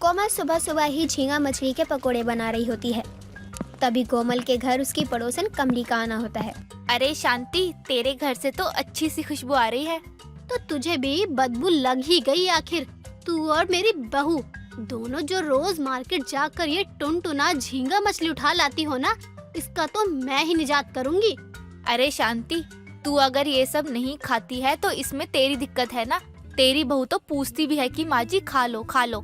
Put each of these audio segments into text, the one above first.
कोमल सुबह सुबह ही झींगा मछली के पकोड़े बना रही होती है। तभी कोमल के घर उसकी पड़ोसन कमली का आना होता है। अरे शांति, तेरे घर से तो अच्छी सी खुशबू आ रही है। तो तुझे भी बदबू लग ही गई आखिर। तू और मेरी बहू दोनों जो रोज मार्केट जाकर ये टुनटुना झींगा मछली उठा लाती हो ना, इसका तो मैं ही निजात करूंगी। अरे शांति, तू अगर ये सब नहीं खाती है तो इसमें तेरी दिक्कत है ना। तेरी बहू तो पूछती भी है कि माँ जी खा लो खा लो।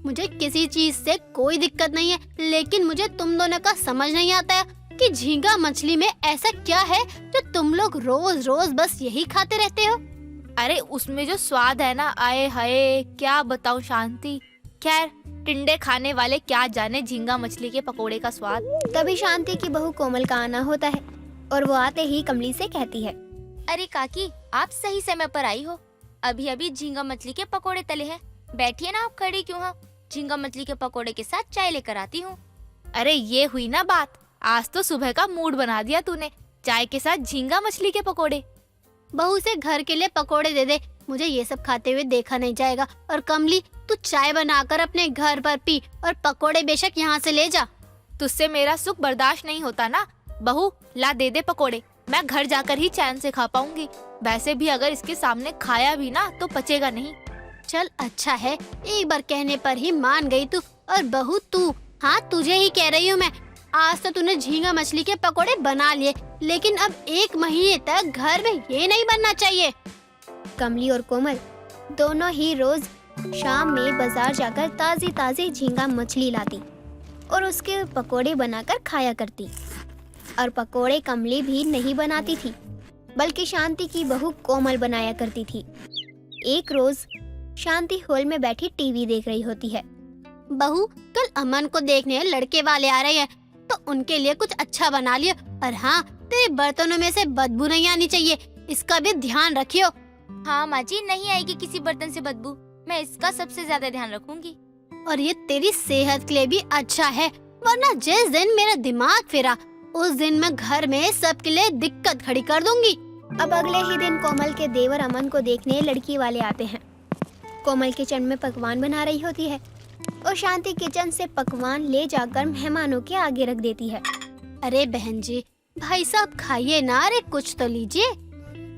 मुझे किसी चीज से कोई दिक्कत नहीं है, लेकिन मुझे तुम दोनों का समझ नहीं आता है कि झींगा मछली में ऐसा क्या है जो तुम लोग रोज रोज बस यही खाते रहते हो। अरे उसमें जो स्वाद है ना, आए हाय क्या बताऊं शांति। खैर, टिंडे खाने वाले क्या जाने झींगा मछली के पकोड़े का स्वाद। तभी शांति की बहू कोमल का आना होता है और वो आते ही कमली से कहती है, अरे काकी, आप सही समय पर आई हो। अभी अभी झींगा मछली के पकोड़े तले हैं। बैठिए ना, आप खड़ी क्यों हो? झींगा मछली के पकोड़े के साथ चाय लेकर आती हूँ। अरे ये हुई ना बात, आज तो सुबह का मूड बना दिया तूने। चाय के साथ झींगा मछली के पकोड़े। बहू से घर के लिए पकोड़े दे दे, मुझे ये सब खाते हुए देखा नहीं जाएगा। और कमली, तू चाय बनाकर अपने घर पर पी और पकोड़े बेशक यहाँ से ले जा। तुझसे मेरा सुख बर्दाश्त नहीं होता ना। बहू ला दे दे पकोड़े, मैं घर जाकर ही चैन से खा पाऊंगी। वैसे भी अगर इसके सामने खाया भी ना तो पचेगा नहीं। चल अच्छा है, एक बार कहने पर ही मान गई तू। और बहू तू, हाँ तुझे ही कह रही हूँ मैं। आज तो तूने झींगा मछली के पकोड़े बना लिए, लेकिन अब 1 महीने तक घर में ये नहीं बनना चाहिए। कमली और कोमल दोनों ही रोज शाम में बाजार जाकर ताजी ताजी झींगा मछली लाती और उसके पकोड़े बनाकर खाया करती। और पकोड़े कमली भी नहीं बनाती थी, बल्कि शांति की बहू कोमल बनाया करती थी। एक रोज शांति हॉल में बैठी टीवी देख रही होती है। बहू, कल अमन को देखने लड़के वाले आ रहे हैं, तो उनके लिए कुछ अच्छा बना लियो। और हाँ, तेरे बर्तनों में से बदबू नहीं आनी चाहिए, इसका भी ध्यान रखियो। हाँ माँ जी, नहीं आएगी किसी बर्तन से बदबू। मैं इसका सबसे ज्यादा ध्यान रखूंगी। और ये तेरी सेहत के लिए भी अच्छा है, वरना जिस दिन मेरा दिमाग फिरा उस दिन मैं घर में सबके लिए दिक्कत खड़ी कर दूंगी। अब अगले ही दिन कोमल के देवर अमन को देखने लड़की वाले आते हैं। कोमल किचन में पकवान बना रही होती है और शांति किचन से पकवान ले जाकर मेहमानों के आगे रख देती है। अरे बहन जी, भाई साहब खाइए ना, अरे कुछ तो लीजिए।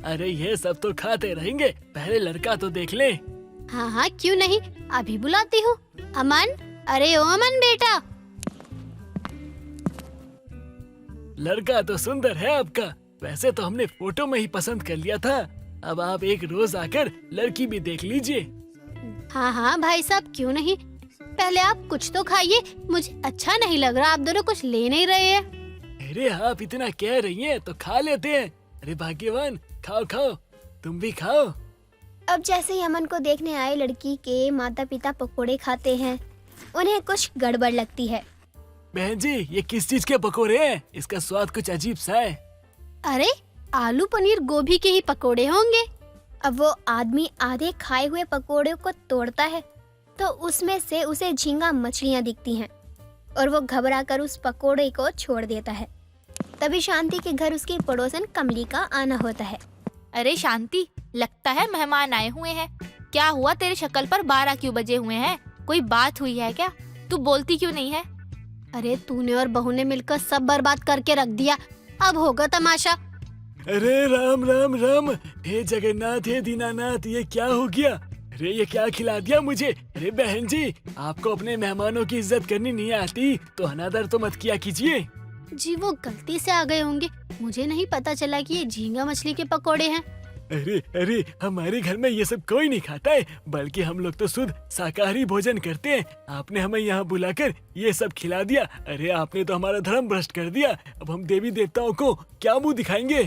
अरे ये सब तो खाते रहेंगे, पहले लड़का तो देख ले। हाँ हाँ क्यों नहीं, अभी बुलाती हूँ। अमन, अरे ओ अमन बेटा। लड़का तो सुंदर है आपका, वैसे तो हमने फोटो में ही पसंद कर लिया था। अब आप एक रोज आकर लड़की भी देख लीजिए। हाँ हाँ भाई साहब क्यों नहीं, पहले आप कुछ तो खाइए, मुझे अच्छा नहीं लग रहा, आप दोनों कुछ ले नहीं रहे हैं। अरे आप इतना कह रही हैं तो खा लेते हैं। अरे भाग्यवान, खाओ खाओ, तुम भी खाओ। अब जैसे ही अमन को देखने आए लड़की के माता पिता पकोड़े खाते हैं, उन्हें कुछ गड़बड़ लगती है। बहन जी, ये किस चीज के पकोड़े हैं? इसका स्वाद कुछ अजीब सा है। अरे आलू पनीर गोभी के ही पकोड़े होंगे। अब वो आदमी आधे खाए हुए पकोड़े को तोड़ता है तो उसमें से उसे झींगा मछलियाँ दिखती हैं और वो घबरा कर उस पकोड़े को छोड़ देता है। तभी शांति के घर उसकी पड़ोसन कमली का आना होता है। अरे शांति, लगता है मेहमान आए हुए हैं। क्या हुआ, तेरे शक्ल पर 12 क्यों बजे हुए हैं? कोई बात हुई है क्या? तू बोलती क्यों नहीं है? अरे तूने और बहू ने मिलकर सब बर्बाद करके रख दिया, अब होगा तमाशा। अरे राम राम राम, हे जगन्नाथ, हे दीनानाथ, ये क्या हो गया? अरे ये क्या खिला दिया मुझे? अरे बहन जी, आपको अपने मेहमानों की इज्जत करनी नहीं आती तो अनादर तो मत किया कीजिए। जी वो गलती से आ गए होंगे, मुझे नहीं पता चला कि ये झींगा मछली के पकोड़े हैं। अरे अरे, हमारे घर में ये सब कोई नहीं खाता है, बल्कि हम लोग तो शुद्ध शाकाहारी भोजन करते हैं। आपने हमें यहाँ बुलाकर ये सब खिला दिया। अरे आपने तो हमारा धर्म भ्रष्ट कर दिया। अब हम देवी देवताओं को क्या मुँह दिखाएंगे?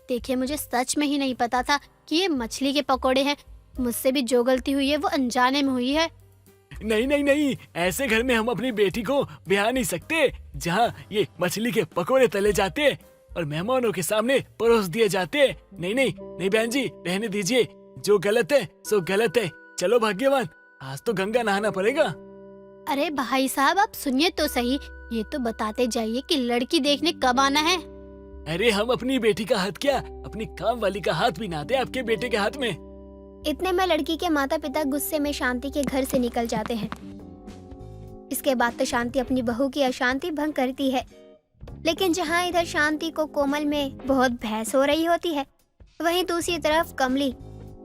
देखिए, मुझे सच में ही नहीं पता था कि ये मछली के पकोड़े हैं। मुझसे भी जो गलती हुई है वो अनजाने में हुई है। नहीं नहीं नहीं, ऐसे घर में हम अपनी बेटी को ब्याह नहीं सकते जहाँ ये मछली के पकोड़े तले जाते और मेहमानों के सामने परोस दिए जाते। नहीं नहीं नहीं बहन जी, रहने दीजिए, जो गलत है सो गलत है। चलो भाग्यवान, आज तो गंगा नहाना पड़ेगा। अरे भाई साहब, आप सुनिए तो सही, ये तो बताते जाइए कि लड़की देखने कब आना है। अरे हम अपनी बेटी का हाथ क्या, अपनी काम वाली का हाथ भी ना दे आपके बेटे के हाथ में। इतने में लड़की के माता पिता गुस्से में शांति के घर से निकल जाते हैं। इसके बाद तो शांति अपनी बहू की अशांति भंग करती है। लेकिन जहाँ इधर शांति को कोमल में बहुत बहस हो रही होती है, वहीं दूसरी तरफ कमली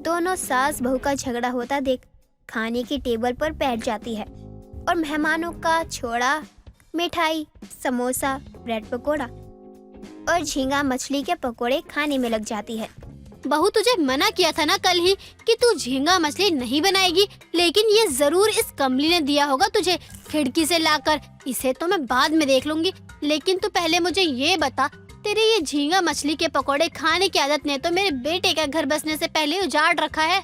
दोनों सास बहू का झगड़ा होता देख खाने की टेबल पर बैठ जाती है और मेहमानों का छोड़ा, मिठाई, समोसा, ब्रेड पकोड़ा और झींगा मछली के पकोड़े खाने में लग जाती है। बहू, तुझे मना किया था ना कल ही कि तू झींगा मछली नहीं बनाएगी, लेकिन ये जरूर इस कमली ने दिया होगा तुझे खिड़की से लाकर। इसे तो मैं बाद में देख लूंगी, लेकिन तू पहले मुझे ये बता, तेरे ये झींगा मछली के पकोड़े खाने की आदत ने तो मेरे बेटे का घर बसने से पहले उजाड़ रखा है।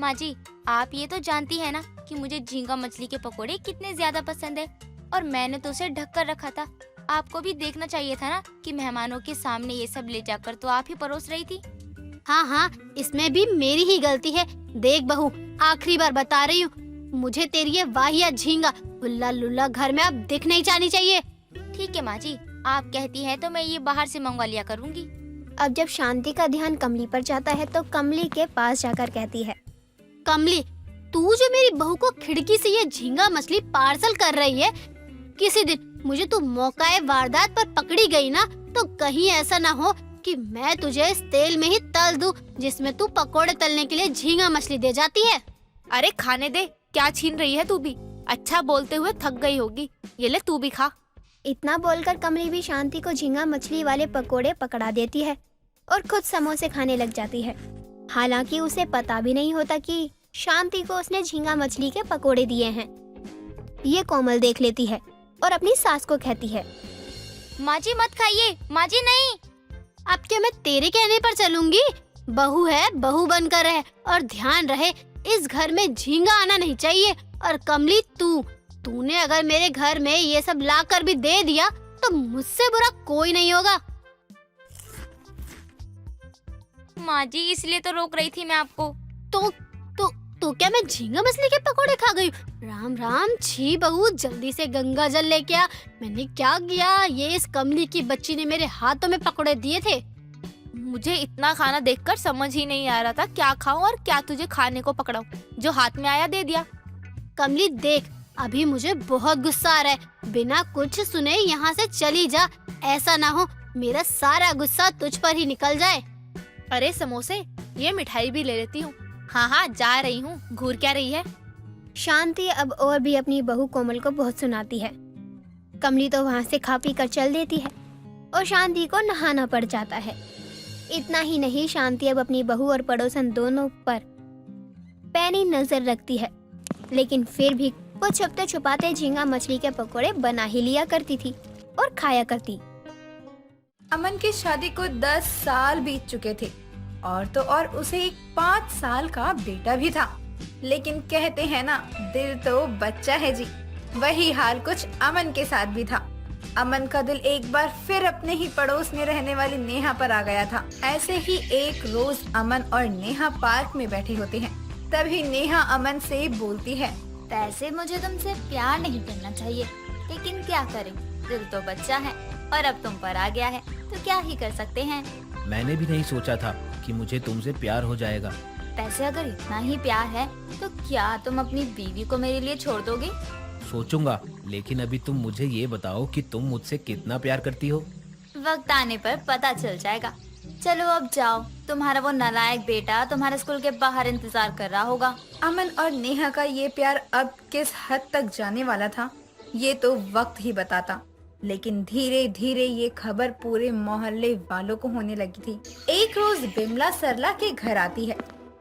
माँ जी, आप ये तो जानती है ना कि मुझे झींगा मछली के पकोड़े कितने ज्यादा पसंद है, और मैंने तो उसे ढक कर रखा था। आपको भी देखना चाहिए था ना कि मेहमानों के सामने ये सब ले जाकर तो आप ही परोस रही थी। हाँ हाँ, इसमें भी मेरी ही गलती है। देख बहू, आखिरी बार बता रही हूँ, मुझे तेरी ये वाहिया झींगा हुल्ला लुल्ला घर में अब दिख नहीं जानी चाहिए। ठीक है माँ जी, आप कहती हैं तो मैं ये बाहर से मंगवा लिया करूँगी। अब जब शांति का ध्यान कमली पर जाता है तो कमली के पास जाकर कहती है, कमली, तू जो मेरी बहू को खिड़की से ये झींगा मछली पार्सल कर रही है, किसी दिन मुझे तू मौकाए वारदात पर पकड़ी गई ना, तो कहीं ऐसा ना हो कि मैं तुझे इस तेल में ही तल दूं जिसमें तू पकोड़े तलने के लिए झींगा मछली दे जाती है। अरे खाने दे, क्या छीन रही है तू भी? अच्छा बोलते हुए थक गई होगी, ये ले तू भी खा। इतना बोलकर कमली भी शांति को झींगा मछली वाले पकोड़े पकड़ा देती है और खुद समोसे खाने लग जाती है। हालांकि उसे पता भी नहीं होता कि शांति को उसने झींगा मछली के पकोड़े दिए हैं। ये कोमल देख लेती है और अपनी सास को कहती है, माँ जी मत खाइए, माँ जी नहीं। अब क्या मैं तेरे कहने पर चलूंगी? बहू है, बहू बनकर रहे और ध्यान रहे इस घर में झींगा आना नहीं चाहिए। और कमली, तूने अगर मेरे घर में ये सब ला कर भी दे दिया तो मुझसे बुरा कोई नहीं होगा। माँ जी, इसलिए तो रोक रही थी मैं आपको। तो क्या मैं झींगा मछली के पकोड़े खा गई? राम राम, छी बहू, जल्दी से गंगा जल लेके आ। मैंने क्या किया? ये इस कमली की बच्ची ने मेरे हाथों में पकोड़े दिए थे। मुझे इतना खाना देखकर समझ ही नहीं आ रहा था क्या खाऊं और क्या तुझे खाने को पकड़ाऊं। जो हाथ में आया दे दिया। कमली देख, अभी मुझे बहुत गुस्सा आ रहा है, बिना कुछ सुने यहाँ से चली जा। ऐसा ना हो मेरा सारा गुस्सा तुझ पर ही निकल जाए। अरे समोसे, ये मिठाई भी ले लेती हूँ। हाँ हाँ, जा रही हूँ। घूर क्या रही है? शांति अब और भी अपनी बहू कोमल को बहुत सुनाती है। कमली तो वहाँ से खा पी कर चल देती है और शांति को नहाना पड़ जाता है। इतना ही नहीं, शांति अब अपनी बहू और पड़ोसन दोनों पर पैनी नजर रखती है, लेकिन फिर भी वो छुपते छुपाते झींगा मछली के पकोड़े बना ही लिया करती थी और खाया करती। अमन की शादी को 10 साल बीत चुके थे और तो और उसे एक 5 साल का बेटा भी था। लेकिन कहते हैं ना, दिल तो बच्चा है जी। वही हाल कुछ अमन के साथ भी था। अमन का दिल एक बार फिर अपने ही पड़ोस में रहने वाली नेहा पर आ गया था। ऐसे ही एक रोज अमन और नेहा पार्क में बैठे होते हैं। तभी नेहा अमन से बोलती है, वैसे मुझे तुमसे प्यार नहीं करना चाहिए, लेकिन क्या करें, दिल तो बच्चा है और अब तुम पर आ गया है तो क्या ही कर सकते हैं। मैंने भी नहीं सोचा था कि मुझे तुमसे प्यार हो जाएगा। वैसे अगर इतना ही प्यार है तो क्या तुम अपनी बीवी को मेरे लिए छोड़ दोगे? सोचूंगा, लेकिन अभी तुम मुझे ये बताओ कि तुम मुझसे कितना प्यार करती हो। वक्त आने पर पता चल जाएगा। चलो अब जाओ, तुम्हारा वो नालायक बेटा तुम्हारे स्कूल के बाहर इंतजार कर रहा होगा। अमन और नेहा का ये प्यार अब किस हद तक जाने वाला था, ये तो वक्त ही बताता। लेकिन धीरे धीरे ये खबर पूरे मोहल्ले वालों को होने लगी थी। एक रोज विमला सरला के घर आती है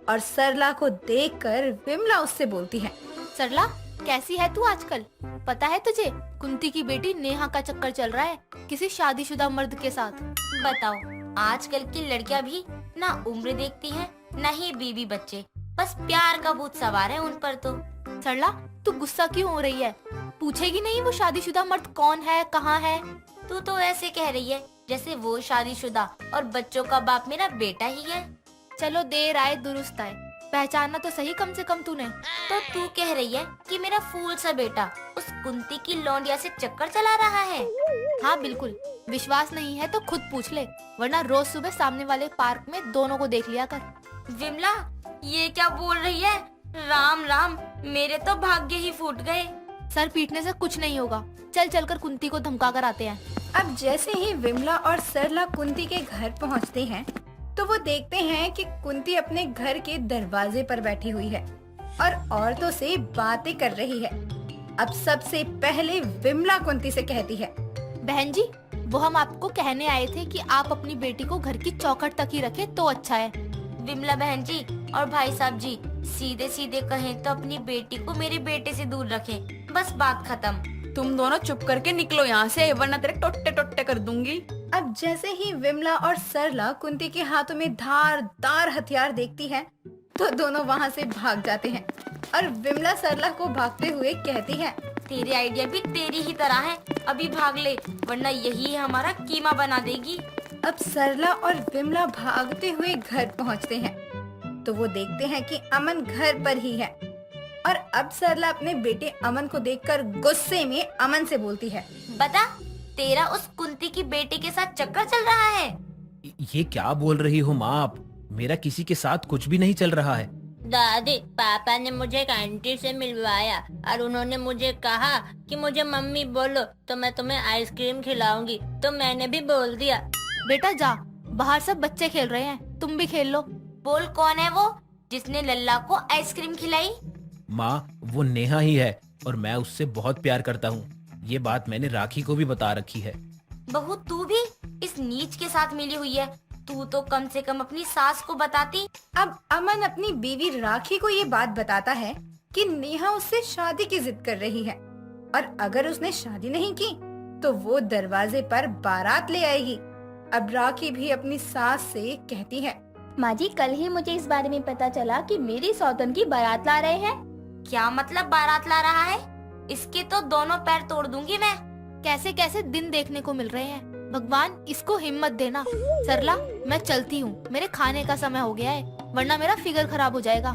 और सरला को देखकर विमला उससे बोलती है, सरला, कैसी है तू आजकल? पता है तुझे, कुंती की बेटी नेहा का चक्कर चल रहा है किसी शादीशुदा मर्द के साथ। बताओ, आजकल की लड़कियां भी ना उम्र देखती हैं, न ही बीवी बच्चे, बस प्यार का भूत सवार है उन पर। तो सरला, तू गुस्सा क्यों हो रही है? पूछेगी नहीं वो शादीशुदा मर्द कौन है, कहाँ है? तू तो ऐसे कह रही है जैसे वो शादीशुदा और बच्चों का बाप मेरा बेटा ही है। चलो देर आए दुरुस्त आए, पहचानना तो सही कम से कम तूने। तो तू कह रही है कि मेरा फूल सा बेटा उस कुंती की लौंडिया से चक्कर चला रहा है? हाँ बिल्कुल, विश्वास नहीं है तो खुद पूछ ले, वरना रोज सुबह सामने वाले पार्क में दोनों को देख लिया कर। विमला, ये क्या बोल रही है? राम राम, मेरे तो भाग्य ही फूट गए। सर पीटने से कुछ नहीं होगा। चल चलकर कुंती को धमका कर आते हैं। अब जैसे ही विमला और सरला कुंती के घर पहुंचते हैं तो वो देखते हैं कि कुंती अपने घर के दरवाजे पर बैठी हुई है और औरतों से बातें कर रही है। अब सबसे पहले विमला कुंती से कहती है, बहन जी, वो हम आपको कहने आए थे कि आप अपनी बेटी को घर की चौखट तक ही रखें तो अच्छा है। विमला बहन जी और भाई साहब जी, सीधे सीधे कहें तो अपनी बेटी को मेरे बेटे से दूर रखें, बस बात खत्म। तुम दोनों चुप करके निकलो यहाँ से, वरना तेरे टोटे टोटे कर दूंगी। अब जैसे ही विमला और सरला कुंती के हाथों में धारदार हथियार देखती है तो दोनों वहाँ से भाग जाते हैं और विमला सरला को भागते हुए कहती है, तेरे आइडिया भी तेरी ही तरह है, अभी भाग ले वरना यही हमारा कीमा बना देगी। अब सरला और विमला भागते हुए घर पहुँचते हैं तो वो देखते हैं कि अमन घर पर ही है और अब सरला अपने बेटे अमन को देखकर गुस्से में अमन से बोलती है, बता, तेरा उस कुंती की बेटी के साथ चक्कर चल रहा है? ये क्या बोल रही हो माँ आप? मेरा किसी के साथ कुछ भी नहीं चल रहा है। दादी, पापा ने मुझे एक आंटी से मिलवाया और उन्होंने मुझे कहा कि मुझे मम्मी बोलो तो मैं तुम्हें आइसक्रीम खिलाऊंगी, तो मैंने भी बोल दिया। बेटा जा, बाहर सब बच्चे खेल रहे हैं, तुम भी खेल लो। बोल, कौन है वो जिसने लल्ला को आइसक्रीम खिलाई? माँ, वो नेहा ही है और मैं उससे बहुत प्यार करता हूँ। ये बात मैंने राखी को भी बता रखी है। बहू, तू भी इस नीच के साथ मिली हुई है, तू तो कम से कम अपनी सास को बताती। अब अमन अपनी बीवी राखी को ये बात बताता है कि नेहा उससे शादी की जिद कर रही है और अगर उसने शादी नहीं की तो वो दरवाजे पर बारात ले आएगी। अब राखी भी अपनी सास से कहती है, माँ जी, कल ही मुझे इस बारे में पता चला कि मेरी सौतन की बारात ला रहे हैं। क्या मतलब बारात ला रहा है? इसके तो दोनों पैर तोड़ दूंगी मैं। कैसे कैसे दिन देखने को मिल रहे हैं, भगवान इसको हिम्मत देना। सरला, मैं चलती हूँ, मेरे खाने का समय हो गया है, वरना मेरा फिगर खराब हो जाएगा।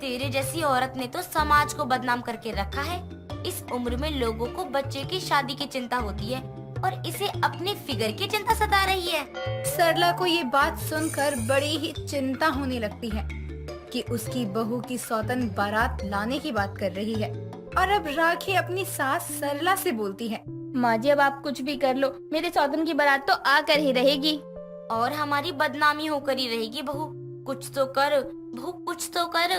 तेरे जैसी औरत ने तो समाज को बदनाम करके रखा है। इस उम्र में लोगों को बच्चे की शादी की चिंता होती है और इसे अपने फिगर की चिंता सता रही है। सरला को ये बात सुनकर बड़ी ही चिंता होने लगती है कि उसकी बहू की सौतन बारात लाने की बात कर रही है और अब राखी अपनी सास सरला से बोलती है, माँ जी, अब आप कुछ भी कर लो, मेरे सौतन की बारात तो आकर ही रहेगी और हमारी बदनामी होकर ही रहेगी। बहू कुछ तो कर, बहू कुछ तो कर।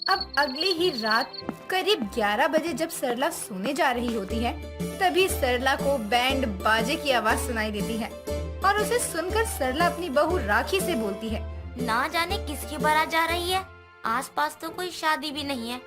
अब अगली ही रात करीब 11 बजे जब सरला सोने जा रही होती है तभी सरला को बैंड बाजे की आवाज सुनाई देती है और उसे सुनकर सरला अपनी बहू राखी से बोलती है, ना जाने किसकी बारात जा रही है, आसपास तो कोई शादी भी नहीं है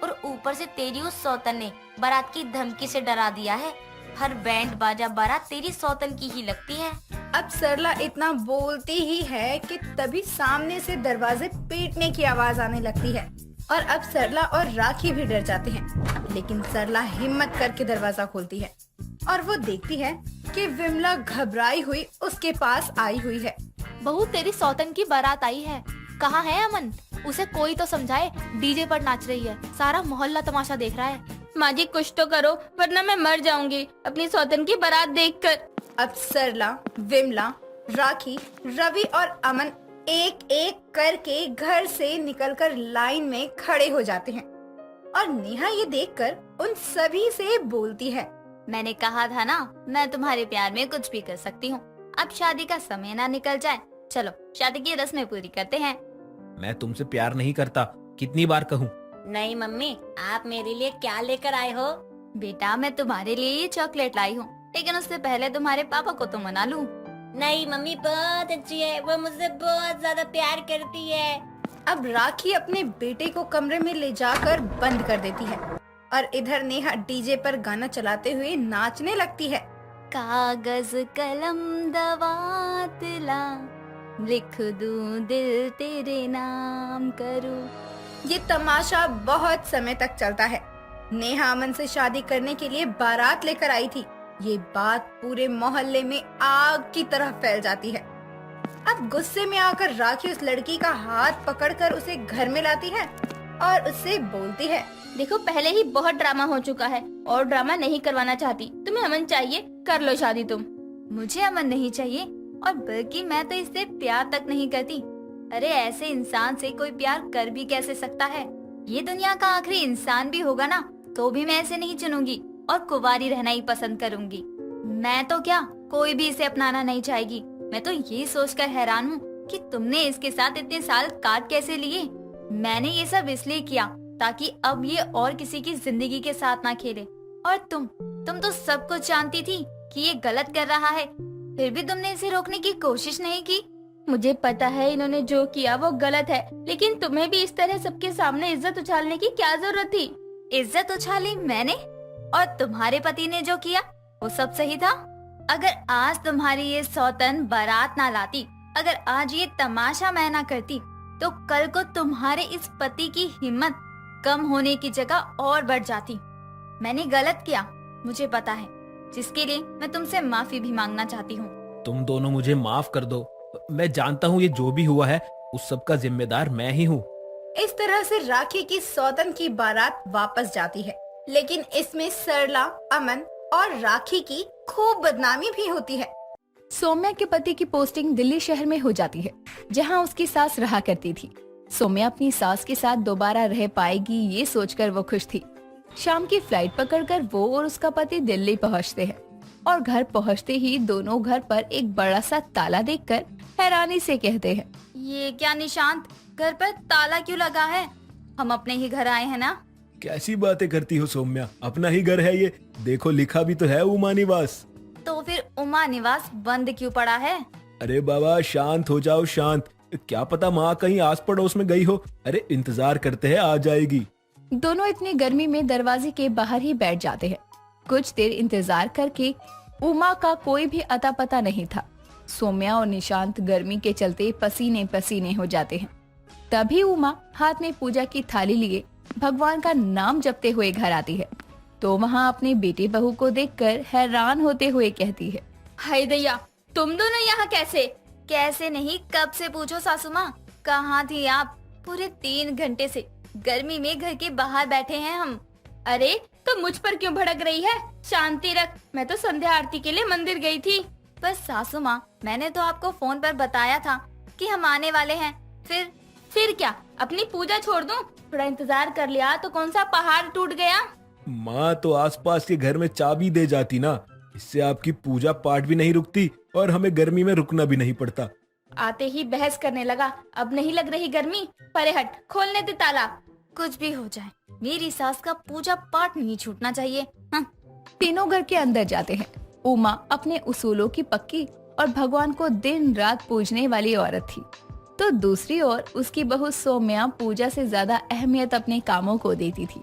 और ऊपर से तेरी उस सौतन ने बारात की धमकी से डरा दिया है। हर बैंड बाजा बारात तेरी सौतन की ही लगती है। अब सरला इतना बोलती ही है कि तभी सामने से दरवाजे पीटने की आवाज आने लगती है और अब सरला और राखी भी डर जाते हैं, लेकिन सरला हिम्मत करके दरवाजा खोलती है और वो देखती है कि विमला घबराई हुई उसके पास आई हुई है। बहू, तेरी सौतन की बारात आई है, कहाँ है अमन? उसे कोई तो समझाए, डीजे पर नाच रही है, सारा मोहल्ला तमाशा देख रहा है। माँ जी, कुछ तो करो वरना मैं मर जाऊंगी अपनी सौतन की बारात देखकर। अब सरला, विमला, राखी, रवि और अमन एक एक करके घर से निकलकर लाइन में खड़े हो जाते हैं और नेहा ये देखकर उन सभी से बोलती है, मैंने कहा था ना, मैं तुम्हारे प्यार में कुछ भी कर सकती हूँ। अब शादी का समय ना निकल जाए, चलो शादी की रस्में पूरी करते हैं। मैं तुमसे प्यार नहीं करता, कितनी बार कहूँ? नहीं मम्मी, आप मेरे लिए क्या लेकर आए हो? बेटा, मैं तुम्हारे लिए ये चॉकलेट लाई हूँ, लेकिन उससे पहले तुम्हारे पापा को तो मना लूं। नहीं मम्मी बहुत अच्छी है, वो मुझसे बहुत ज्यादा प्यार करती है। अब राखी अपने बेटे को कमरे में ले जाकर बंद कर देती है और इधर नेहा डीजे पर गाना चलाते हुए नाचने लगती है। कागज कलम दवात ला, लिख दूं दिल तेरे नाम करूं। ये तमाशा बहुत समय तक चलता है। नेहा अमन से शादी करने के लिए बारात लेकर आई थी। ये बात पूरे मोहल्ले में आग की तरह फैल जाती है। अब गुस्से में आकर राखी उस लड़की का हाथ पकड़कर उसे घर में लाती है और उससे बोलती है, देखो, पहले ही बहुत ड्रामा हो चुका है और ड्रामा नहीं करवाना चाहती। तुम्हें अमन चाहिए, कर लो शादी तुम। मुझे अमन नहीं चाहिए और बल्कि मैं तो इससे प्यार तक नहीं करती। अरे ऐसे इंसान से कोई प्यार कर भी कैसे सकता है? ये दुनिया का आखिरी इंसान भी होगा ना, तो भी मैं इसे नहीं चुनूंगी और कुंवारी रहना ही पसंद करूंगी। मैं तो क्या, कोई भी इसे अपनाना नहीं चाहेगी। मैं तो ये सोचकर हैरान हूँ कि तुमने इसके साथ इतने साल काट कैसे लिए। मैंने ये सब इसलिए किया ताकि अब ये और किसी की जिंदगी के साथ ना खेले। और तुम तो सब कुछ जानती थी कि ये गलत कर रहा है, फिर भी तुमने इसे रोकने की कोशिश नहीं की। मुझे पता है इन्होंने जो किया वो गलत है, लेकिन तुम्हें भी इस तरह सबके सामने इज्जत उछालने की क्या जरूरत थी? इज्जत उछाली मैंने, और तुम्हारे पति ने जो किया वो सब सही था। अगर आज तुम्हारी ये सौतन बारात ना लाती, अगर आज ये तमाशा मैं ना करती, तो कल को तुम्हारे इस पति की हिम्मत कम होने की जगह और बढ़ जाती। मैंने गलत किया, मुझे पता है, जिसके लिए मैं तुमसे माफी भी मांगना चाहती हूँ। तुम दोनों मुझे माफ कर दो। मैं जानता हूँ ये जो भी हुआ है उस सब का जिम्मेदार मैं ही हूँ। इस तरह से राखी की सौतन की बारात वापस जाती है, लेकिन इसमें सरला, अमन और राखी की खूब बदनामी भी होती है। सौम्या के पति की पोस्टिंग दिल्ली शहर में हो जाती है, जहां उसकी सास रहा करती थी। सौम्या अपनी सास के साथ दोबारा रह पाएगी ये सोचकर वो खुश थी। शाम की फ्लाइट पकड़कर वो और उसका पति दिल्ली पहुंचते हैं और घर पहुंचते ही दोनों घर पर एक बड़ा सा ताला देखकर हैरानी से कहते हैं, ये क्या निशांत, घर पर ताला क्यों लगा है? हम अपने ही घर आए हैं ना? कैसी बातें करती हो सौम्या, अपना ही घर है ये, देखो लिखा भी तो है उमा निवास। तो फिर उमा निवास बंद क्यों पड़ा है? अरे बाबा शांत हो जाओ शांत, क्या पता माँ कहीं आस पड़ोस में गई हो। अरे इंतजार करते हैं, आ जाएगी। दोनों इतनी गर्मी में दरवाजे के बाहर ही बैठ जाते हैं। कुछ देर इंतजार करके उमा का कोई भी अता पता नहीं था। सौम्या और निशांत गर्मी के चलते पसीने पसीने हो जाते हैं। तभी उमा हाथ में पूजा की थाली लिए भगवान का नाम जपते हुए घर आती है, तो वहाँ अपने बेटे बहू को देखकर हैरान होते हुए कहती है, हाय दैया, तुम दोनों यहाँ कैसे? कैसे नहीं, कब से पूछो सासू माँ, कहाँ थी आप? पूरे 3 घंटे से गर्मी में घर के बाहर बैठे हैं हम। अरे तो मुझ पर क्यों भड़क रही है? शांति रख, मैं तो संध्या आरती के लिए मंदिर गई थी। बस सासू माँ, मैंने तो आपको फोन पर बताया था कि हम आने वाले हैं। फिर क्या, अपनी पूजा छोड़ दूं? थोड़ा इंतजार कर लिया तो कौन सा पहाड़ टूट गया? माँ तो आसपास के घर में चाबी दे जाती ना, इससे आपकी पूजा पाठ भी नहीं रुकती और हमें गर्मी में रुकना भी नहीं पड़ता। आते ही बहस करने लगा, अब नहीं लग रही गर्मी? परे हट, खोलने दे ताला। कुछ भी हो जाए, मेरी सास का पूजा पाठ नहीं छूटना चाहिए। हाँ। तीनों घर के अंदर जाते हैं। उमा अपने उसूलों की पक्की और भगवान को दिन रात पूजने वाली औरत थी, तो दूसरी ओर उसकी बहू सौम्या पूजा से ज्यादा अहमियत अपने कामों को देती थी।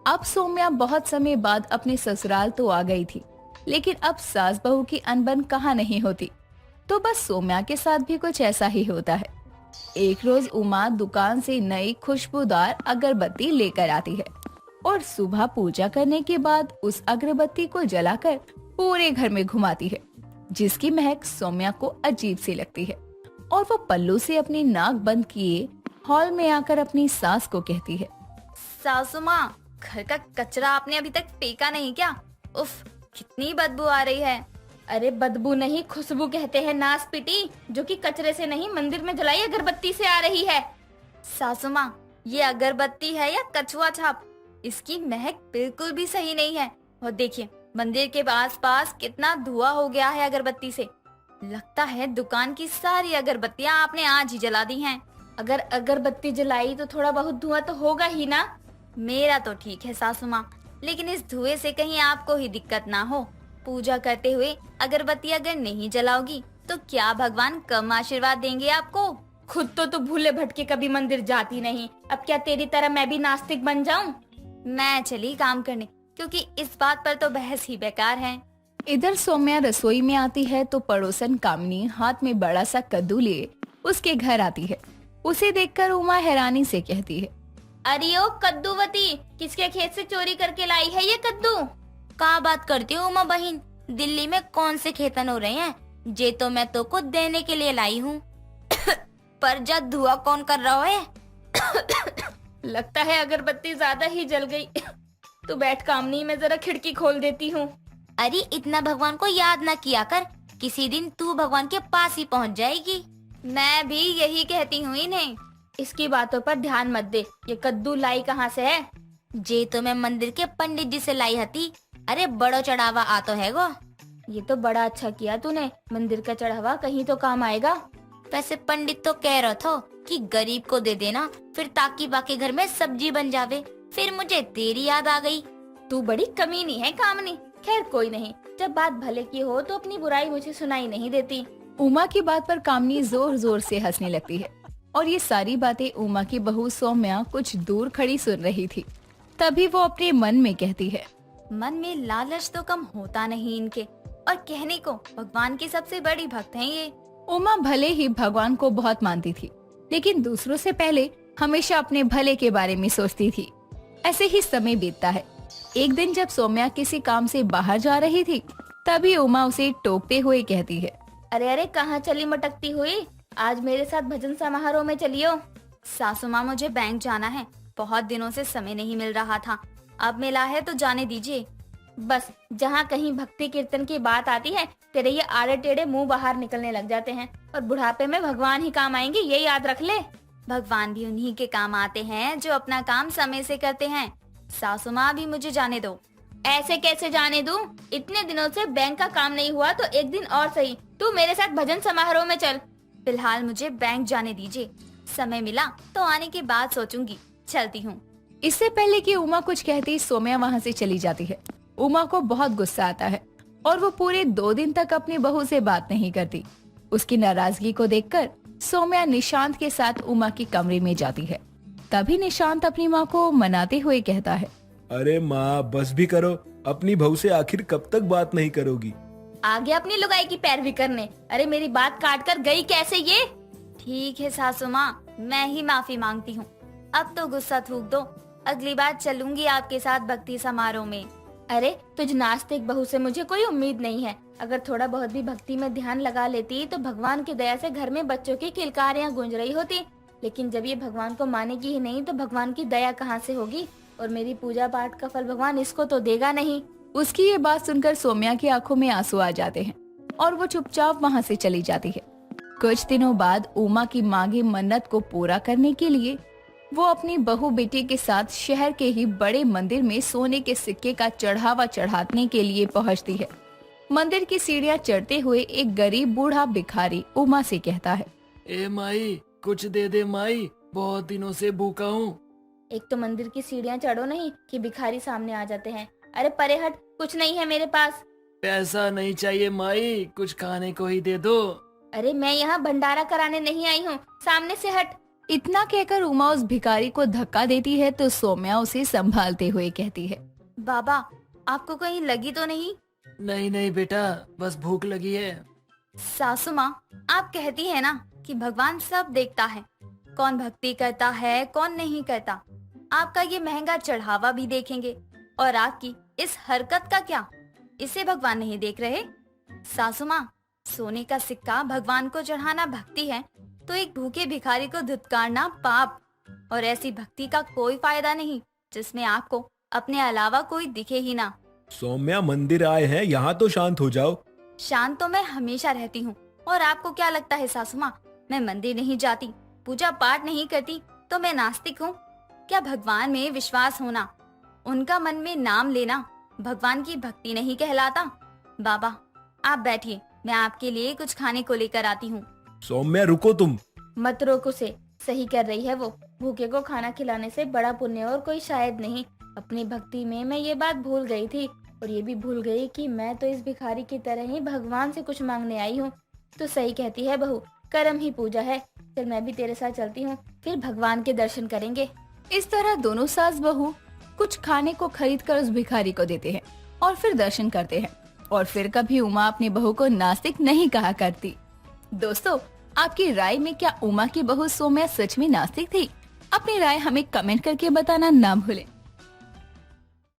अब सौम्या बहुत समय बाद अपने ससुराल तो आ गई थी, लेकिन अब सास बहू की अनबन कहाँ नहीं होती। तो बस सौम्या के साथ भी कुछ ऐसा ही होता है। एक रोज उमा दुकान से नई खुशबूदार अगरबत्ती लेकर आती है और सुबह पूजा करने के बाद उस अगरबत्ती को जलाकर पूरे घर में घुमाती है, जिसकी महक सौम्या को अजीब सी लगती है और वो पल्लू से अपनी नाक बंद किए हॉल में आकर अपनी सास को कहती है, सासू माँ, घर का कचरा आपने अभी तक फेंका नहीं क्या? उफ, कितनी बदबू आ रही है। अरे बदबू नहीं, खुशबू कहते हैं नास पिटी, जो कि कचरे से नहीं मंदिर में जलाई अगरबत्ती से आ रही है। सासू माँ, ये अगरबत्ती है या कछुआ छाप? इसकी महक बिल्कुल भी सही नहीं है। और देखिए, मंदिर के आसपास कितना धुआं हो गया है अगरबत्ती से। लगता है दुकान की सारी अगरबत्तियाँ आपने आज ही जला दी हैं। अगर अगरबत्ती जलाई तो थोड़ा बहुत धुआं तो होगा ही ना। मेरा तो ठीक है सासू माँ, लेकिन इस धुएं से कहीं आपको ही दिक्कत ना हो। पूजा करते हुए अगरबत्ती अगर नहीं जलाओगी तो क्या भगवान कम आशीर्वाद देंगे आपको? खुद तो भूले भटके कभी मंदिर जाती नहीं, अब क्या तेरी तरह मैं भी नास्तिक बन जाऊं? मैं चली काम करने, क्योंकि इस बात पर तो बहस ही बेकार है। इधर सौम्या रसोई में आती है तो पड़ोसन कामनी हाथ में बड़ा सा कद्दू लिए उसके घर आती है। उसे देखकर उमा हैरानी से कहती है, अरे ओ कद्दूवती, किसके खेत से चोरी करके लाई है ये कद्दू? का बात करती हो उमा बहन, दिल्ली में कौन से खेतन हो रहे हैं? जे तो मैं तो को देने के लिए लाई हूँ। पर जब धुआं कौन कर रहा है? लगता है अगरबत्ती ज्यादा ही जल गई। तो बैठ कामनी, मैं जरा खिड़की खोल देती हूँ। अरे इतना भगवान को याद न किया कर, किसी दिन तू भगवान के पास ही पहुँच जाएगी। मैं भी यही कहती हूँ इन्हें। इसकी बातों पर ध्यान मत दे, ये कद्दू लाई कहाँ से है? जे तो मैं मंदिर के पंडित जी से लाई हती। अरे बड़ो चढ़ावा आ तो है गो। ये तो बड़ा अच्छा किया तूने, मंदिर का चढ़ावा कहीं तो काम आएगा। वैसे पंडित तो कह रहा था कि गरीब को दे देना, फिर ताकि बाकी घर में सब्जी बन जावे। फिर मुझे तेरी याद आ गई। तू बड़ी कमीनी है कामनी। खैर कोई नहीं, जब बात भले की हो तो अपनी बुराई मुझे सुनाई नहीं देती। उमा की बात पर कामनी जोर जोर से हंसने लगती है और ये सारी बातें उमा की बहू सौम्या कुछ दूर खड़ी सुन रही थी। तभी वो अपने मन में कहती है, मन में लालच तो कम होता नहीं इनके, और कहने को भगवान की सबसे बड़ी भक्त हैं ये। उमा भले ही भगवान को बहुत मानती थी, लेकिन दूसरों से पहले हमेशा अपने भले के बारे में सोचती थी। ऐसे ही समय बीतता है। एक दिन जब सौम्या किसी काम से बाहर जा रही थी, तभी उमा उसे टोकते हुए कहती है, अरे अरे कहाँ चली मटकती हुई, आज मेरे साथ भजन समारोह में चलियो। सासू माँ मुझे बैंक जाना है, बहुत दिनों से समय नहीं मिल रहा था, अब मिला है तो जाने दीजिए। बस जहाँ कहीं भक्ति कीर्तन की बात आती है तेरे ये आड़े टेढ़े मुंह बाहर निकलने लग जाते हैं, और बुढ़ापे में भगवान ही काम आएंगे, ये याद रख ले। भगवान भी उन्हीं के काम आते हैं जो अपना काम समय से करते हैं। सासू माँ भी मुझे जाने दो। ऐसे कैसे जाने दूं? इतने दिनों से बैंक का काम नहीं हुआ तो एक दिन और सही तू मेरे साथ भजन समारोह में चल। फिलहाल मुझे बैंक जाने दीजिए, समय मिला तो आने के बाद सोचूंगी। चलती हूँ। इससे पहले कि उमा कुछ कहती सौम्या वहाँ से चली जाती है। उमा को बहुत गुस्सा आता है और वो पूरे 2 दिन तक अपनी बहू से बात नहीं करती। उसकी नाराजगी को देखकर सौम्या निशांत के साथ उमा की कमरे में जाती है। तभी निशांत अपनी माँ को मनाते हुए कहता है, अरे माँ बस भी करो, अपनी बहू से आखिर कब तक बात नहीं करोगी? आगे अपनी लुगाई की पैरवी करने। अरे मेरी बात काट कर गई कैसे ये? ठीक है सासू माँ, मैं ही माफी मांगती हूँ। अब तो गुस्सा थूक दो, अगली बार चलूंगी आपके साथ भक्ति समारोह में। अरे तुझ नास्तिक बहू से मुझे कोई उम्मीद नहीं है। अगर थोड़ा बहुत भी भक्ति में ध्यान लगा लेती तो भगवान की दया से घर में बच्चों की किलकारियाँ गूंज रही होती। लेकिन जब ये भगवान को मानेगी ही नहीं तो भगवान की दया कहाँ से होगी? और मेरी पूजा पाठ का फल भगवान इसको तो देगा नहीं। उसकी ये बात सुनकर सौम्या की आंखों में आंसू आ जाते हैं और वो चुपचाप वहाँ से चली जाती है। कुछ दिनों बाद उमा की मांगी मन्नत को पूरा करने के लिए वो अपनी बहू बेटी के साथ शहर के ही बड़े मंदिर में सोने के सिक्के का चढ़ावा चढ़ाने के लिए पहुंचती है। मंदिर की सीढ़ियां चढ़ते हुए एक गरीब बूढ़ा भिखारी उमा से कहता है, ए माई कुछ दे दे माई, बहुत दिनों से भूखा हूँ। एक तो मंदिर की सीढ़ियां चढ़ो नहीं कि भिखारी सामने आ जाते हैं। अरे परे हट, कुछ नहीं है मेरे पास। पैसा नहीं चाहिए माई, कुछ खाने को ही दे दो। अरे मैं यहाँ भंडारा कराने नहीं आई हूँ, सामने से हट। इतना कहकर उमा उस भिखारी को धक्का देती है तो सौम्या उसे संभालते हुए कहती है, बाबा आपको कहीं लगी तो नहीं? नहीं नहीं बेटा, बस भूख लगी है। सासू माँ आप कहती है ना कि भगवान सब देखता है, कौन भक्ति करता है कौन नहीं करता। आपका ये महंगा चढ़ावा भी देखेंगे, और आपकी इस हरकत का क्या, इसे भगवान नहीं देख रहे? सासू माँ सोने का सिक्का भगवान को चढ़ाना भक्ति है तो एक भूखे भिखारी को धुतकारना पाप। और ऐसी भक्ति का कोई फायदा नहीं जिसमें आपको अपने अलावा कोई दिखे ही ना। सौम्या मंदिर आए हैं, यहाँ तो शांत हो जाओ। शांत तो मैं हमेशा रहती हूँ, और आपको क्या लगता है सासू माँ, मैं मंदिर नहीं जाती, पूजा पाठ नहीं करती तो मैं नास्तिक हूँ? क्या भगवान में विश्वास होना, उनका मन में नाम लेना भगवान की भक्ति नहीं कहलाता? बाबा आप बैठिए, मैं आपके लिए कुछ खाने को लेकर आती हूँ। सौम्या रुको तुम। मत रोको से, सही कर रही है वो। भूखे को खाना खिलाने से बड़ा पुण्य और कोई शायद नहीं। अपनी भक्ति में मैं ये बात भूल गई थी, और ये भी भूल गई कि मैं तो इस भिखारी की तरह ही भगवान से कुछ मांगने आई हूँ। तो सही कहती है बहू, कर्म ही पूजा है। चल मैं भी तेरे साथ चलती हूँ, फिर भगवान के दर्शन करेंगे। इस तरह दोनों सास बहू कुछ खाने को खरीद कर उस भिखारी को देते हैं और फिर दर्शन करते हैं। और फिर कभी उमा अपनी बहू को नास्तिक नहीं कहा करती। दोस्तों आपकी राय में क्या उमा की बहू सौम्या सच में नास्तिक थी? अपनी राय हमें कमेंट करके बताना ना भूलें।